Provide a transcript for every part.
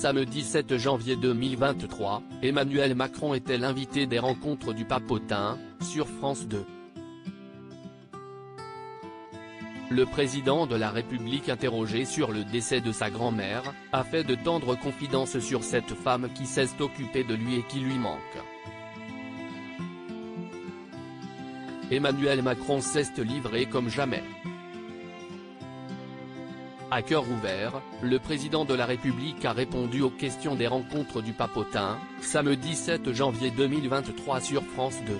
Samedi 7 janvier 2023, Emmanuel Macron était l'invité des rencontres du Papotin, sur France 2. Le président de la République, interrogé sur le décès de sa grand-mère, a fait de tendres confidences sur cette femme qui s'est occupée de lui et qui lui manque. Emmanuel Macron s'est livré comme jamais. À cœur ouvert, le président de la République a répondu aux questions des rencontres du Papotin, samedi 7 janvier 2023 sur France 2.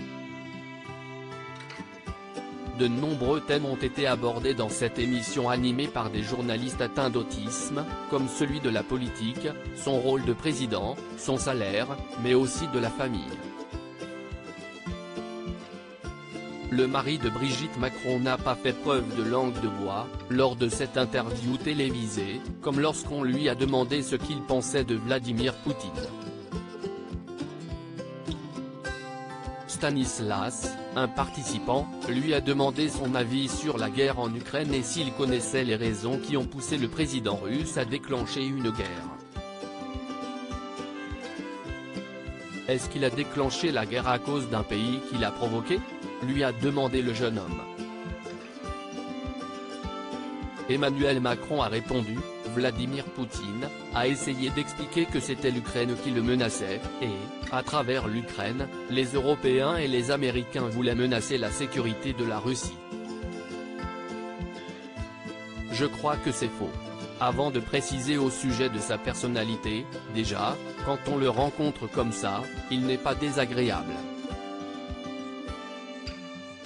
De nombreux thèmes ont été abordés dans cette émission animée par des journalistes atteints d'autisme, comme celui de la politique, son rôle de président, son salaire, mais aussi de la famille. Le mari de Brigitte Macron n'a pas fait preuve de langue de bois, lors de cette interview télévisée, comme lorsqu'on lui a demandé ce qu'il pensait de Vladimir Poutine. Stanislas, un participant, lui a demandé son avis sur la guerre en Ukraine et s'il connaissait les raisons qui ont poussé le président russe à déclencher une guerre. Est-ce qu'il a déclenché la guerre à cause d'un pays qui l'a provoqué ? Lui a demandé le jeune homme. Emmanuel Macron a répondu, Vladimir Poutine a essayé d'expliquer que c'était l'Ukraine qui le menaçait, et, à travers l'Ukraine, les Européens et les Américains voulaient menacer la sécurité de la Russie. Je crois que c'est faux. Avant de préciser au sujet de sa personnalité, déjà, quand on le rencontre comme ça, il n'est pas désagréable.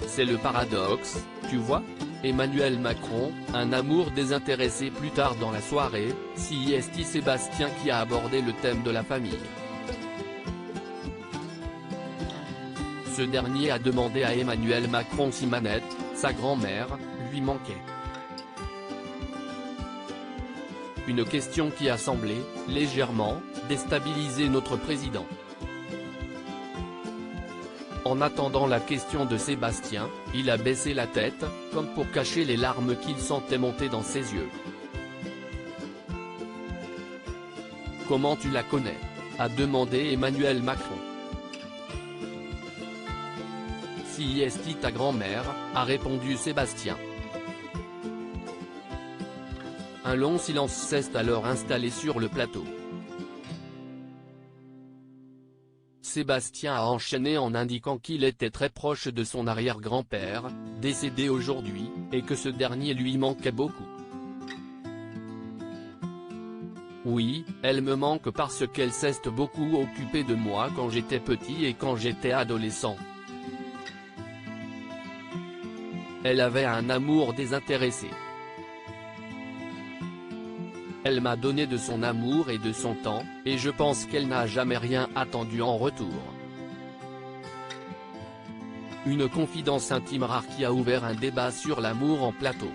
C'est le paradoxe, tu vois ? Emmanuel Macron, un amour désintéressé. Plus tard dans la soirée, c'est Sébastien qui a abordé le thème de la famille. Ce dernier a demandé à Emmanuel Macron si Manette, sa grand-mère, lui manquait. Une question qui a semblé, légèrement, déstabiliser notre président. En attendant la question de Sébastien, il a baissé la tête, comme pour cacher les larmes qu'il sentait monter dans ses yeux. « Comment tu la connais ?» a demandé Emmanuel Macron. « Si est ta grand-mère ?» a répondu Sébastien. Un long silence s'est alors installé sur le plateau. Sébastien a enchaîné en indiquant qu'il était très proche de son arrière-grand-père, décédé aujourd'hui, et que ce dernier lui manquait beaucoup. Oui, elle me manque parce qu'elle s'est beaucoup occupée de moi quand j'étais petit et quand j'étais adolescent. Elle avait un amour désintéressé. Elle m'a donné de son amour et de son temps, et je pense qu'elle n'a jamais rien attendu en retour. Une confidence intime rare qui a ouvert un débat sur l'amour en plateau.